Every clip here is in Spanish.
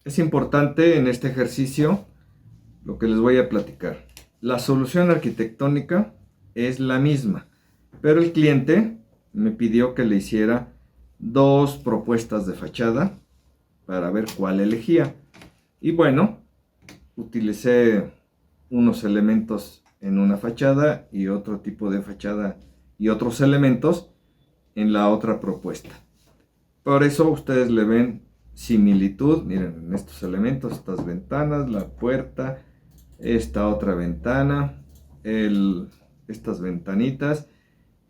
Es importante en este ejercicio lo que les voy a platicar. La solución arquitectónica es la misma, pero el cliente me pidió que le hiciera dos propuestas de fachada para ver cuál elegía. Y bueno, utilicé unos elementos en una fachada y otro tipo de fachada y otros elementos en la otra propuesta. Por eso ustedes le ven similitud, miren, en estos elementos, estas ventanas, la puerta, esta otra ventana, estas ventanitas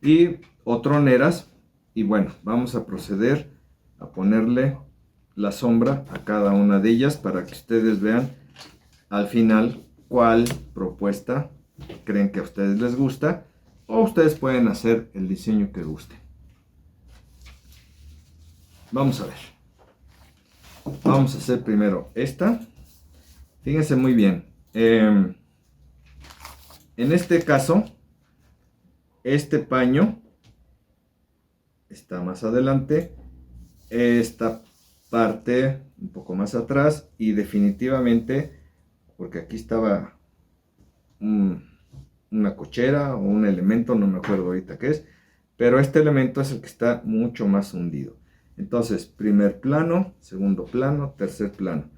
y troneras. Y bueno, vamos a proceder a ponerle la sombra a cada una de ellas para que ustedes vean al final cuál propuesta creen que a ustedes les gusta, o ustedes pueden hacer el diseño que gusten. Vamos a ver. Vamos a hacer primero esta. Fíjense muy bien. En este caso, este paño está más adelante. Esta parte un poco más atrás. Y definitivamente, porque aquí estaba una cochera o un elemento, no me acuerdo ahorita qué es. Pero este elemento es el que está mucho más hundido. Entonces, primer plano, segundo plano, tercer plano.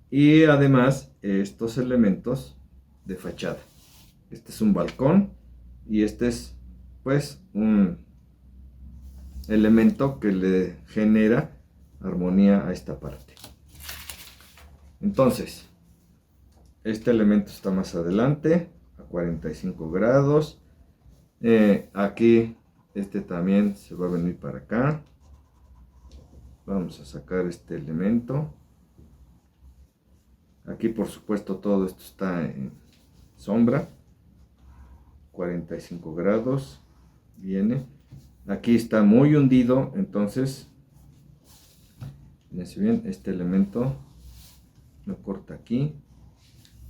Y además, estos elementos de fachada. Este es un balcón y este es, pues, un elemento que le genera armonía a esta parte. Entonces, este elemento está más adelante, a 45 grados. Aquí, este también se va a venir para acá. Vamos a sacar este elemento. Aquí por supuesto todo esto está en sombra. 45 grados. Viene. Aquí está muy hundido. Entonces, fíjense bien, este elemento lo corta aquí.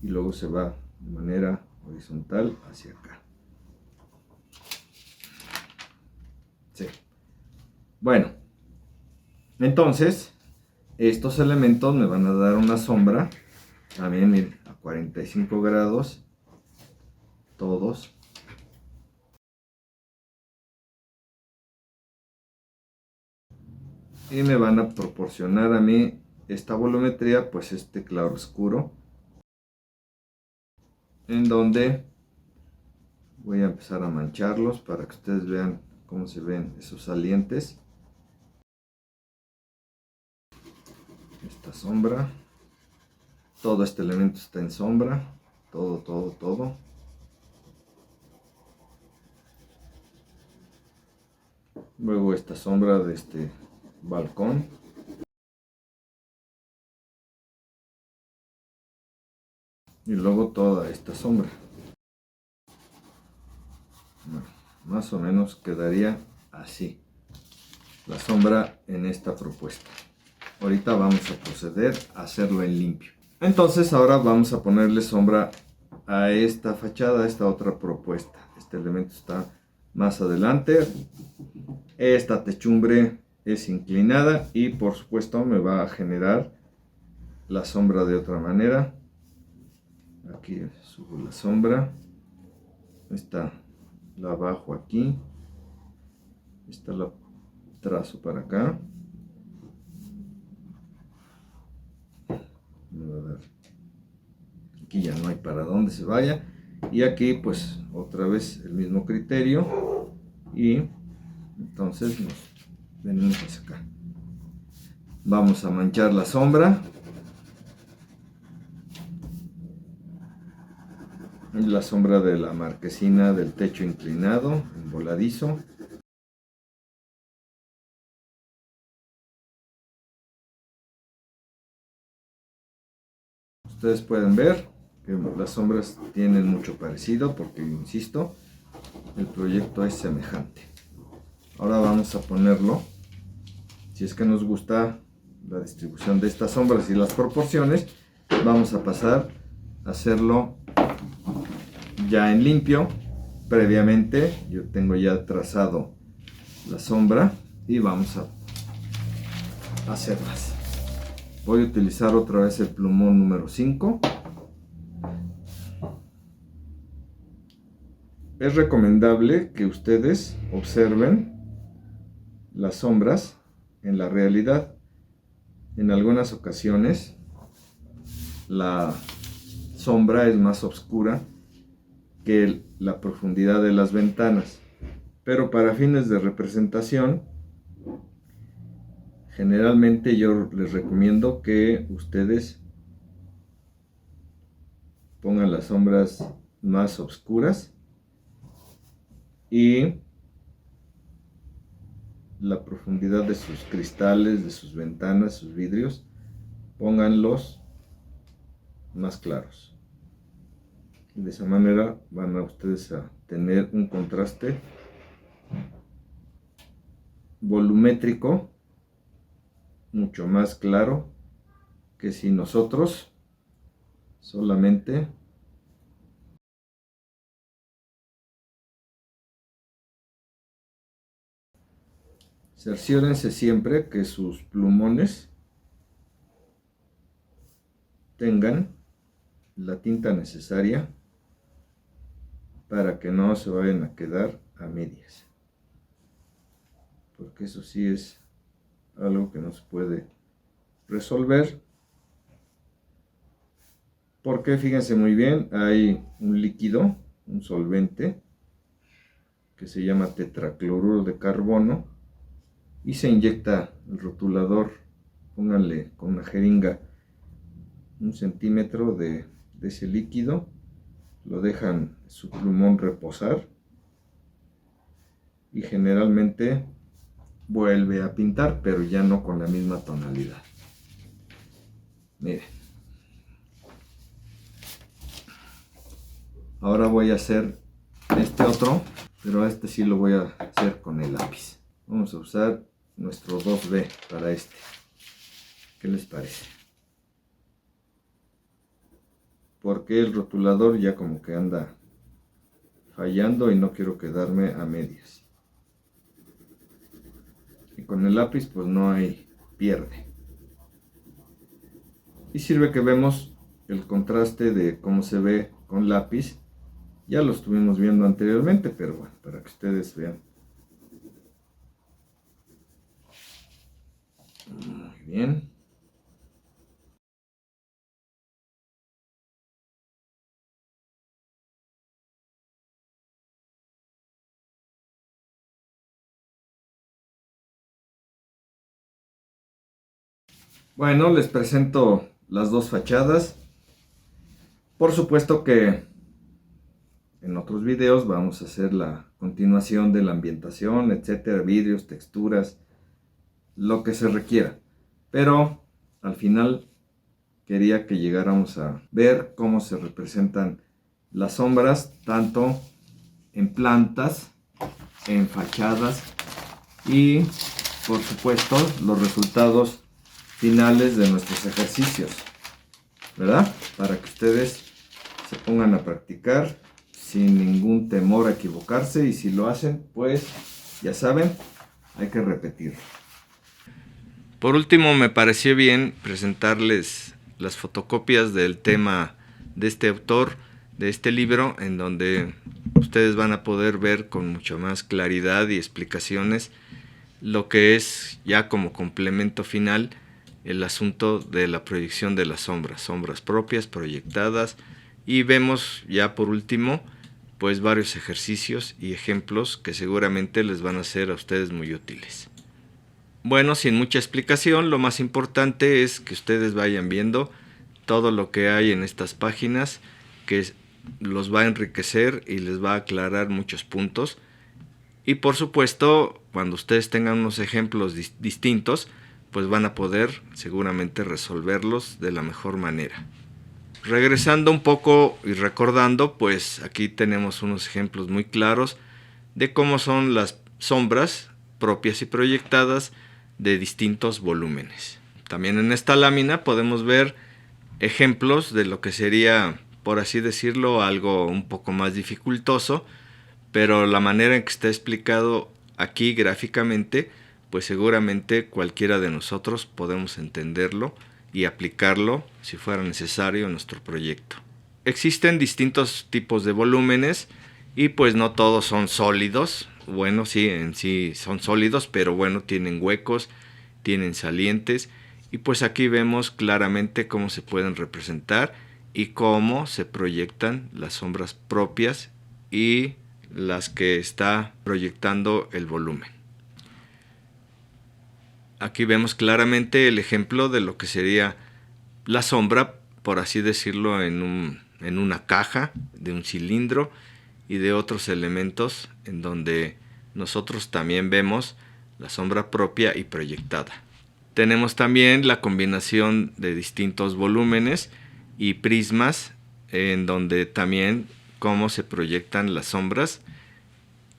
Y luego se va de manera horizontal hacia acá. Sí. Bueno. Entonces, estos elementos me van a dar una sombra, también miren, a 45 grados, todos. Y me van a proporcionar a mí esta volumetría, pues este claro oscuro, en donde voy a empezar a mancharlos para que ustedes vean cómo se ven esos salientes. Esta sombra, todo este elemento está en sombra, todo. Luego esta sombra de este balcón. Y luego toda esta sombra. Bueno, más o menos quedaría así la sombra en esta propuesta. Ahorita vamos a proceder a hacerlo en limpio. Entonces ahora vamos a ponerle sombra a esta fachada, a esta otra propuesta. Este elemento está más adelante. Esta techumbre es inclinada y por supuesto me va a generar la sombra de otra manera. Aquí subo la sombra. Esta la bajo aquí. Esta la trazo para acá. Aquí ya no hay para dónde se vaya. Y aquí pues otra vez el mismo criterio. Y entonces nos venimos hacia acá. Vamos a manchar la sombra. La sombra de la marquesina del techo inclinado, en voladizo. Ustedes pueden ver que las sombras tienen mucho parecido porque, insisto, el proyecto es semejante. Ahora vamos a ponerlo, si es que nos gusta la distribución de estas sombras y las proporciones, vamos a pasar a hacerlo ya en limpio. Previamente yo tengo ya trazado la sombra y vamos a hacerlas. Voy a utilizar otra vez el plumón número 5. Es recomendable que ustedes observen las sombras en la realidad. En algunas ocasiones la sombra es más oscura que la profundidad de las ventanas, pero para fines de representación generalmente yo les recomiendo que ustedes pongan las sombras más oscuras y la profundidad de sus cristales, de sus ventanas, sus vidrios, pónganlos más claros. De esa manera van a ustedes a tener un contraste volumétrico mucho más claro que si nosotros solamente cerciórense siempre que sus plumones tengan la tinta necesaria para que no se vayan a quedar a medias, porque eso sí es algo que no se puede resolver, porque fíjense muy bien, hay un líquido, un solvente que se llama tetracloruro de carbono y se inyecta el rotulador. Pónganle con una jeringa 1 centímetro de ese líquido, lo dejan su plumón reposar y generalmente vuelve a pintar, pero ya no con la misma tonalidad. Miren, ahora voy a hacer este otro, pero este sí lo voy a hacer con el lápiz. Vamos a usar nuestro 2B para este. ¿Qué les parece? Porque el rotulador ya como que anda fallando y no quiero quedarme a medias. Y con el lápiz pues no hay pierde. Y sirve que vemos el contraste de cómo se ve con lápiz. Ya lo estuvimos viendo anteriormente, pero bueno, para que ustedes vean. Muy bien. Bueno, les presento las dos fachadas. Por supuesto que en otros videos vamos a hacer la continuación de la ambientación, etcétera, vidrios, texturas, lo que se requiera. Pero al final quería que llegáramos a ver cómo se representan las sombras, tanto en plantas, en fachadas y por supuesto los resultados finales de nuestros ejercicios, ¿verdad? Para que ustedes se pongan a practicar sin ningún temor a equivocarse, y si lo hacen, pues ya saben, hay que repetirlo. Por último, me pareció bien presentarles las fotocopias del tema de este autor, de este libro, en donde ustedes van a poder ver con mucha más claridad y explicaciones lo que es ya como complemento final el asunto de la proyección de las sombras, sombras propias, proyectadas, y vemos ya por último pues varios ejercicios y ejemplos que seguramente les van a ser a ustedes muy útiles. Bueno, sin mucha explicación, lo más importante es que ustedes vayan viendo todo lo que hay en estas páginas, que los va a enriquecer y les va a aclarar muchos puntos. Y por supuesto, cuando ustedes tengan unos ejemplos distintos, pues van a poder seguramente resolverlos de la mejor manera. Regresando un poco y recordando, pues aquí tenemos unos ejemplos muy claros de cómo son las sombras propias y proyectadas de distintos volúmenes. También en esta lámina podemos ver ejemplos de lo que sería, por así decirlo, algo un poco más dificultoso, pero la manera en que está explicado aquí gráficamente, pues seguramente cualquiera de nosotros podemos entenderlo y aplicarlo si fuera necesario en nuestro proyecto. Existen distintos tipos de volúmenes y pues no todos son sólidos. Bueno, sí, en sí son sólidos, pero bueno, tienen huecos, tienen salientes, y pues aquí vemos claramente cómo se pueden representar y cómo se proyectan las sombras propias y las que está proyectando el volumen. Aquí vemos claramente el ejemplo de lo que sería la sombra, por así decirlo, en una caja de un cilindro y de otros elementos en donde nosotros también vemos la sombra propia y proyectada. Tenemos también la combinación de distintos volúmenes y prismas en donde también cómo se proyectan las sombras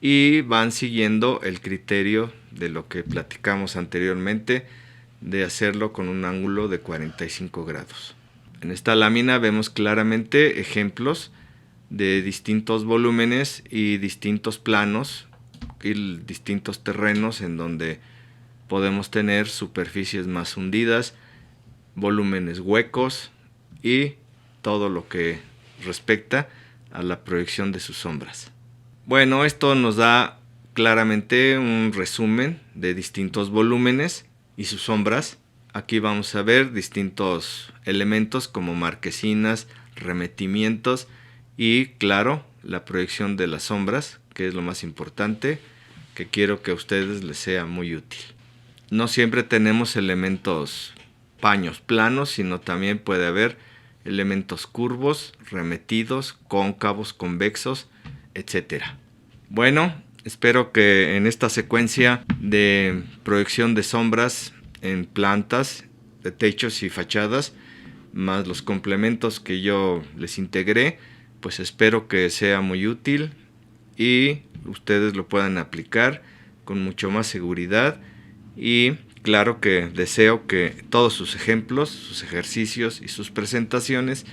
y van siguiendo el criterio de lo que platicamos anteriormente de hacerlo con un ángulo de 45 grados. En esta lámina vemos claramente ejemplos de distintos volúmenes y distintos planos y distintos terrenos en donde podemos tener superficies más hundidas, volúmenes huecos y todo lo que respecta a la proyección de sus sombras. Bueno, esto nos da claramente un resumen de distintos volúmenes y sus sombras. Aquí vamos a ver distintos elementos como marquesinas, remetimientos y, claro, la proyección de las sombras, que es lo más importante, que quiero que a ustedes les sea muy útil. No siempre tenemos elementos paños planos, sino también puede haber elementos curvos, remetidos, cóncavos, convexos, etc. Bueno, espero que en esta secuencia de proyección de sombras en plantas, de techos y fachadas, más los complementos que yo les integré, pues espero que sea muy útil y ustedes lo puedan aplicar con mucho más seguridad. Y claro que deseo que todos sus ejemplos, sus ejercicios y sus presentaciones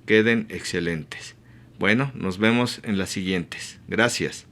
queden excelentes. Bueno, nos vemos en las siguientes. Gracias.